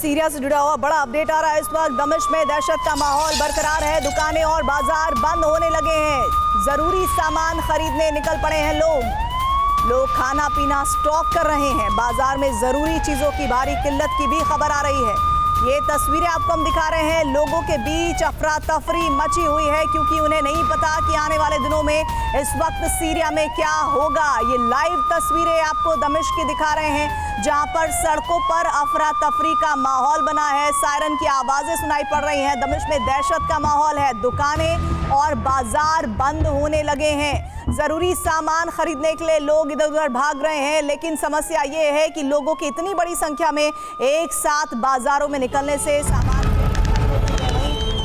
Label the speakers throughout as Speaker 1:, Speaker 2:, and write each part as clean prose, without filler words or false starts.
Speaker 1: Syria से जुड़ा हुआ बड़ा अपडेट आ रहा है। इस वक्त दमिश्क में दहशत का माहौल बरकरार है। दुकानें और बाजार बंद होने लगे हैं। जरूरी सामान खरीदने निकल पड़े हैं लोग खाना पीना स्टॉक कर रहे हैं। बाजार में जरूरी चीजों की भारी किल्लत की भी खबर आ रही है। ये तस्वीरें आपको हम दिखा रहे हैं। लोगों के बीच अफरा तफरी मची हुई है क्योंकि उन्हें नहीं पता कि आने वाले दिनों में इस वक्त सीरिया में क्या होगा। ये लाइव तस्वीरें आपको दमिश्क की दिखा रहे हैं, जहां पर सड़कों पर अफरा तफरी का माहौल बना है। सायरन की आवाजें सुनाई पड़ रही हैं। दमिश्क में दहशत का माहौल है। दुकानें और बाजार बंद होने लगे हैं। जरूरी सामान खरीदने के लिए लोग इधर उधर भाग रहे हैं, लेकिन समस्या ये है कि लोगों की इतनी बड़ी संख्या में एक साथ बाजारों में निकलने से सामान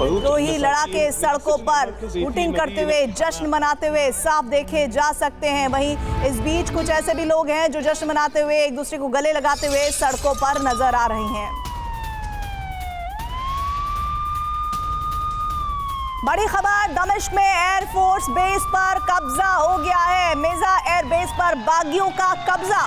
Speaker 1: विद्रोही लड़ाके सड़कों पर शूटिंग करते हुए, जश्न मनाते हुए साफ देखे जा सकते हैं। वहीं इस बीच कुछ ऐसे भी लोग हैं जो जश्न मनाते हुए एक दूसरे को गले लगाते हुए सड़कों पर नजर आ रहे हैं। बड़ी खबर, दमिश्क में एयरफोर्स बेस पर कब्जा हो गया है। मेजा एयरबेस पर बागियों का कब्जा।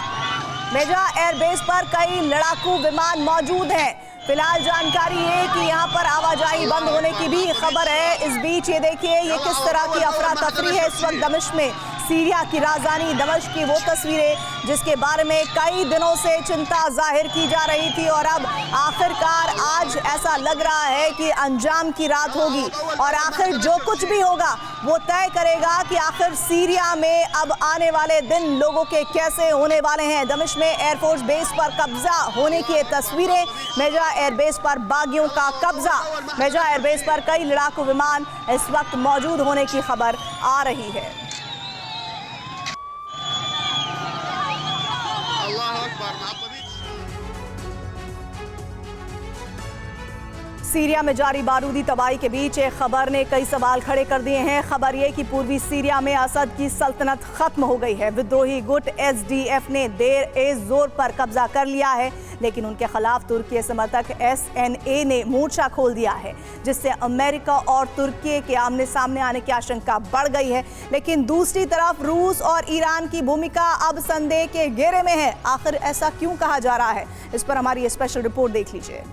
Speaker 1: मेजा एयरबेस पर कई लड़ाकू विमान मौजूद हैं। फिलहाल जानकारी है कि यहां पर आवाजाही बंद होने की भी खबर है। इस बीच ये देखिए ये किस तरह की अफरा तफरी है इस वक्त दमिश्क में। सीरिया की राजधानी दमिश्क की वो तस्वीरें जिसके बारे में कई दिनों से चिंता जाहिर की जा रही थी, और अब आखिरकार आज ऐसा लग रहा है कि अंजाम की रात होगी। और आखिर जो कुछ भी होगा वो तय करेगा कि आखिर सीरिया में अब आने वाले दिन लोगों के कैसे होने वाले हैं। दमिश्क में एयरफोर्स बेस पर कब्जा होने की ये तस्वीरें। मेजा एयरबेस पर बागियों का कब्जा। मेजा एयरबेस पर कई लड़ाकू विमान इस वक्त मौजूद होने की खबर आ रही है। सीरिया में जारी बारूदी तबाही के बीच एक खबर ने कई सवाल खड़े कर दिए हैं। खबर यह कि पूर्वी सीरिया में असद की सल्तनत खत्म हो गई है। विद्रोही गुट एसडीएफ ने देर जोर पर कब्जा कर लिया है, लेकिन उनके खिलाफ तुर्की समर्थक एसएनए ने मोर्चा खोल दिया है, जिससे अमेरिका और तुर्की के आमने सामने आने की आशंका बढ़ गई है। लेकिन दूसरी तरफ रूस और ईरान की भूमिका अब संदेह के घेरे में है। आखिर ऐसा क्यों कहा जा रहा है, इस पर हमारी स्पेशल रिपोर्ट देख लीजिए।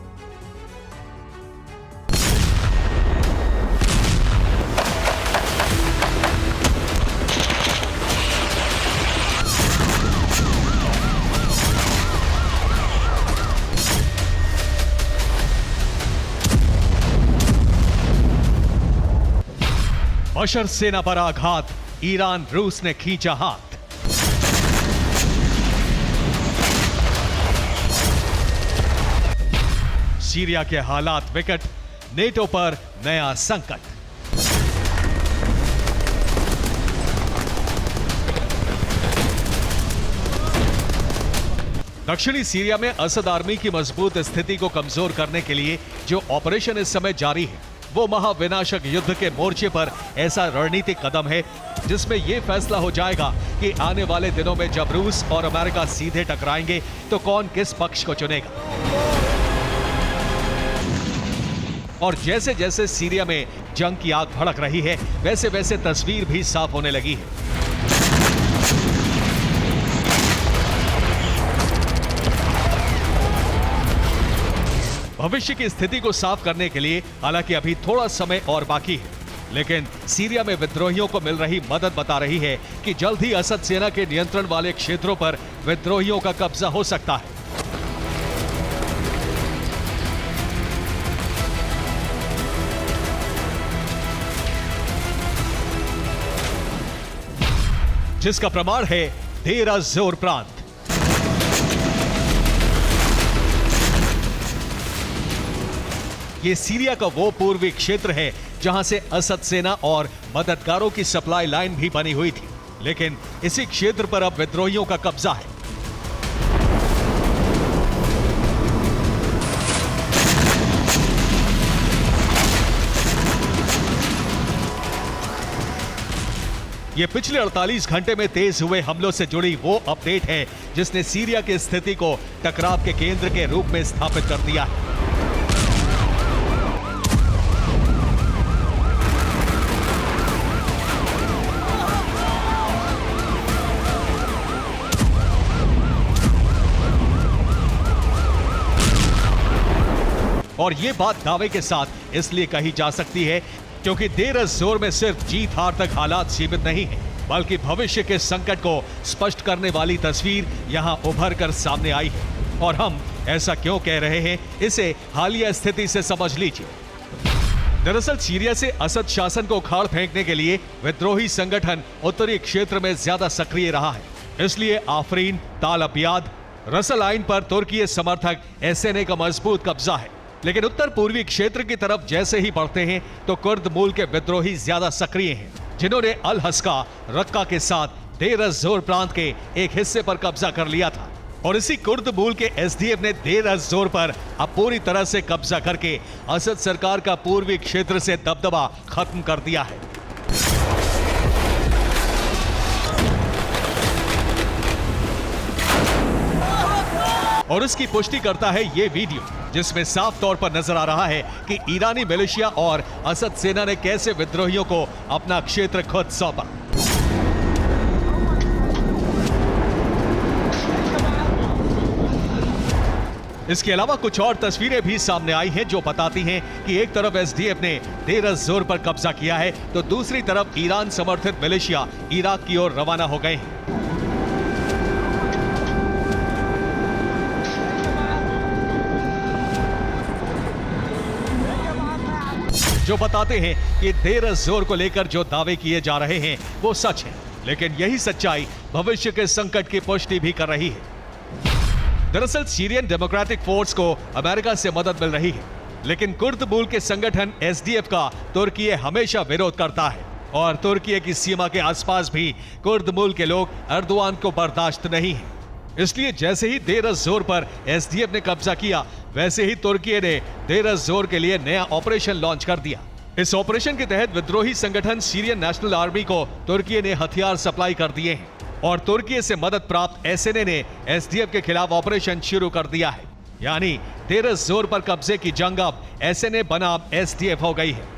Speaker 2: बशर सेना पर आघात, ईरान रूस ने खींचा हाथ। सीरिया के हालात विकट, नेटो पर नया संकट। दक्षिणी सीरिया में असद आर्मी की मजबूत स्थिति को कमजोर करने के लिए जो ऑपरेशन इस समय जारी है, वो महाविनाशक युद्ध के मोर्चे पर ऐसा रणनीतिक कदम है जिसमें यह फैसला हो जाएगा कि आने वाले दिनों में जब रूस और अमेरिका सीधे टकराएंगे तो कौन किस पक्ष को चुनेगा। और जैसे जैसे सीरिया में जंग की आग भड़क रही है, वैसे वैसे तस्वीर भी साफ होने लगी है। भविष्य की स्थिति को साफ करने के लिए हालांकि अभी थोड़ा समय और बाकी है, लेकिन सीरिया में विद्रोहियों को मिल रही मदद बता रही है कि जल्द ही असद सेना के नियंत्रण वाले क्षेत्रों पर विद्रोहियों का कब्जा हो सकता है। जिसका प्रमाण है देर जोर प्रांत। ये सीरिया का वो पूर्वी क्षेत्र है जहां से असद सेना और मददगारों की सप्लाई लाइन भी बनी हुई थी, लेकिन इसी क्षेत्र पर अब विद्रोहियों का कब्जा है। ये पिछले 48 घंटे में तेज हुए हमलों से जुड़ी वो अपडेट है जिसने सीरिया की स्थिति को टकराव के केंद्र के रूप में स्थापित कर दिया है। और ये बात दावे के साथ इसलिए कही जा सकती है क्योंकि देर जोर में सिर्फ जीत हार तक हालात सीमित नहीं है, बल्कि भविष्य के संकट को स्पष्ट करने वाली तस्वीर यहां उभर कर सामने आई है। और हम ऐसा क्यों कह रहे हैं, इसे हालिया स्थिति से समझ लीजिए। दरअसल सीरिया से असद शासन को उखाड़ फेंकने के लिए विद्रोही संगठन उत्तरी क्षेत्र में ज्यादा सक्रिय रहा है। इसलिए आफरीन, ताल अबियाद, रसल आइन पर तुर्की समर्थक एसएनए का मजबूत कब्जा है। लेकिन उत्तर पूर्वी क्षेत्र की तरफ जैसे ही बढ़ते हैं तो कुर्द मूल के विद्रोही ज्यादा सक्रिय हैं, जिन्होंने अल हस्का, रक्का के साथ देर जोर प्रांत के एक हिस्से पर कब्जा कर लिया था। और इसी कुर्द मूल के एसडीएफ ने देर जोर पर अब पूरी तरह से कब्जा करके असद सरकार का पूर्वी क्षेत्र से दबदबा खत्म कर दिया है। और इसकी पुष्टि करता है ये वीडियो, जिसमें साफ तौर पर नजर आ रहा है कि ईरानी मिलिशिया और असद सेना ने कैसे विद्रोहियों को अपना क्षेत्र खुद सौंपा। इसके अलावा कुछ और तस्वीरें भी सामने आई हैं जो बताती हैं कि एक तरफ एसडीएफ ने देर जोर पर कब्जा किया है तो दूसरी तरफ ईरान समर्थित मिलिशिया इराक की ओर रवाना हो गए हैं। जो बताते हैं कि देर जोर को लेकर जो दावे किए जा रहे हैं वो सच है, लेकिन यही सच्चाई भविष्य के संकट की पुष्टि भी कर रही है। दरअसल सीरियन डेमोक्रेटिक फोर्स को अमेरिका से मदद मिल रही है, लेकिन कुर्द मूल के संगठन एसडीएफ का तुर्की हमेशा विरोध करता है और तुर्की की सीमा के आसपास भी कुर्द मूल के लोग एर्दोआन को बर्दाश्त नहीं है। इसलिए जैसे ही देर जोर पर एसडीएफ ने कब्जा किया, वैसे ही तुर्की ने देर जोर के लिए नया ऑपरेशन लॉन्च कर दिया। इस ऑपरेशन के तहत विद्रोही संगठन सीरियन नेशनल आर्मी को तुर्की ने हथियार सप्लाई कर दिए हैं और तुर्की से मदद प्राप्त एसएनए ने एसडीएफ के खिलाफ ऑपरेशन शुरू कर दिया है। यानी देर जोर पर कब्जे की जंग अब एसएनए बनाम एसडीएफ हो गई है।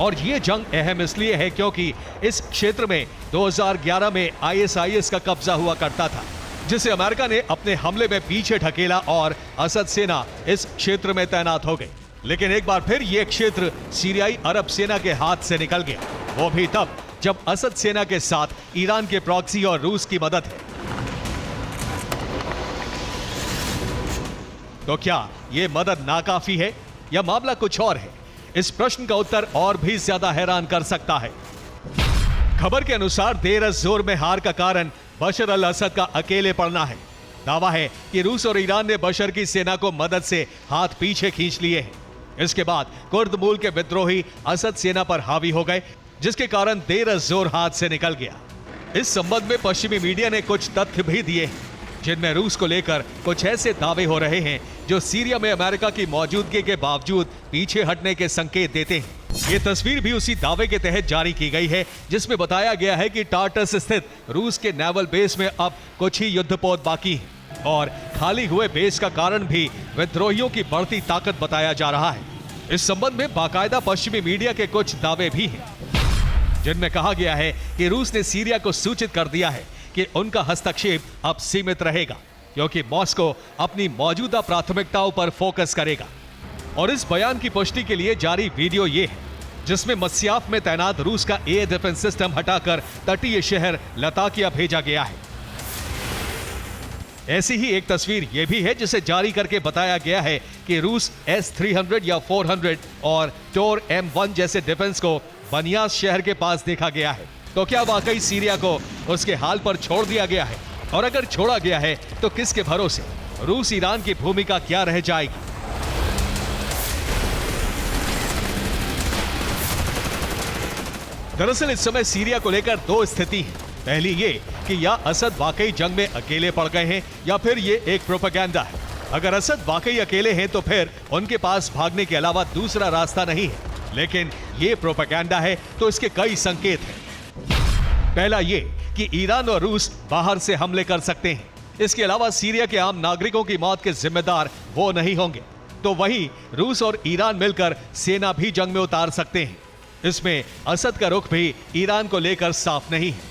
Speaker 2: और ये जंग अहम इसलिए है क्योंकि इस क्षेत्र में 2011 में आईएसआईएस का कब्जा हुआ करता था, जिसे अमेरिका ने अपने हमले में पीछे ढकेला और असद सेना इस क्षेत्र में तैनात हो गई। लेकिन एक बार फिर यह क्षेत्र सीरियाई अरब सेना के हाथ से निकल गया, वो भी तब जब असद सेना के साथ ईरान के प्रॉक्सी और रूस की मदद है। तो क्या यह मदद नाकाफी है या मामला कुछ और है? इस प्रश्न का उत्तर और भी ज्यादा हैरान कर सकता है। खबर के अनुसार देर जोर में हार का कारण बशर अल असद का अकेले पड़ना है। दावा है कि रूस और ईरान ने बशर की सेना को मदद से हाथ पीछे खींच लिए हैं। इसके बाद कुर्द मूल के विद्रोही असद सेना पर हावी हो गए, जिसके कारण देर जोर हाथ से निकल गया। इस संबंध में पश्चिमी मीडिया ने कुछ तथ्य भी दिए हैं, जिनमें रूस को लेकर कुछ ऐसे दावे हो रहे हैं जो सीरिया में अमेरिका की मौजूदगी के बावजूद पीछे हटने के संकेत देते हैं। ये तस्वीर भी उसी दावे के तहत जारी की गई है, जिसमें बताया गया है कि टार्टस स्थित रूस के नेवल बेस में अब कुछ ही युद्धपोत बाकी है और खाली हुए बेस का कारण भी विद्रोहियों की बढ़ती ताकत बताया जा रहा है। इस संबंध में बाकायदा पश्चिमी मीडिया के कुछ दावे भी हैं, जिनमें कहा गया है कि रूस ने सीरिया को सूचित कर दिया है कि उनका हस्तक्षेप अब सीमित रहेगा, क्योंकि मॉस्को अपनी मौजूदा प्राथमिकताओं पर फोकस करेगा। और इस बयान की पुष्टि के लिए जारी वीडियो ये है, जिसमें मस्याफ में तैनात रूस का एयर डिफेंस सिस्टम हटाकर तटीय शहर लताकिया भेजा गया है। ऐसी ही एक तस्वीर यह भी है, जिसे जारी करके बताया गया है कि रूस S-300 या 400 और टोर M1 जैसे डिफेंस को बनियास शहर के पास देखा गया है। तो क्या वाकई सीरिया को उसके हाल पर छोड़ दिया गया है? और अगर छोड़ा गया है तो किसके भरोसे? रूस ईरान की भूमिका क्या रह जाएगी? दरअसल इस समय सीरिया को लेकर दो स्थिति है। पहली ये कि या असद वाकई जंग में अकेले पड़ गए हैं या फिर ये एक प्रोपेगेंडा है। अगर असद वाकई अकेले हैं तो फिर उनके पास भागने के अलावा दूसरा रास्ता नहीं है, लेकिन ये प्रोपेगेंडा है तो इसके कई संकेत हैं। पहला ये कि ईरान और रूस बाहर से हमले कर सकते हैं। इसके अलावा सीरिया के आम नागरिकों की मौत के जिम्मेदार वो नहीं होंगे। तो वहीं रूस और ईरान मिलकर सेना भी जंग में उतार सकते हैं। इसमें असद का रुख भी ईरान को लेकर साफ नहीं है।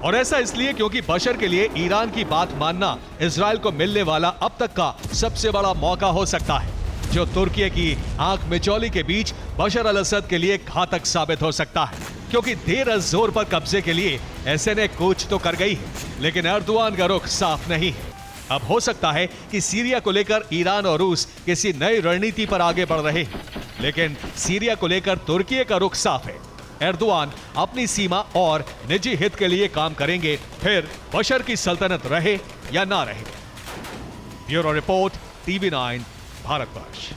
Speaker 2: और ऐसा इसलिए क्योंकि बशर के लिए ईरान की बात मानना इजराइल को मिलने वाला अब तक का सबसे बड़ा मौका हो सकता है, जो तुर्की की आंख मिचौली के बीच बशर अल असद के लिए घातक साबित हो सकता है, क्योंकि देर जोर पर कब्जे के लिए एसएनए कूच तो कर गई है, लेकिन एर्दोआन का रुख साफ नहीं है। अब हो सकता है कि सीरिया को लेकर ईरान और रूस किसी नई रणनीति पर आगे बढ़ रहे हैं, लेकिन सीरिया को लेकर तुर्की का रुख साफ है। एर्दोआन अपनी सीमा और निजी हित के लिए काम करेंगे, फिर बशर की सल्तनत रहे या ना रहे। Bureau report, TV9, Bharatvarsh.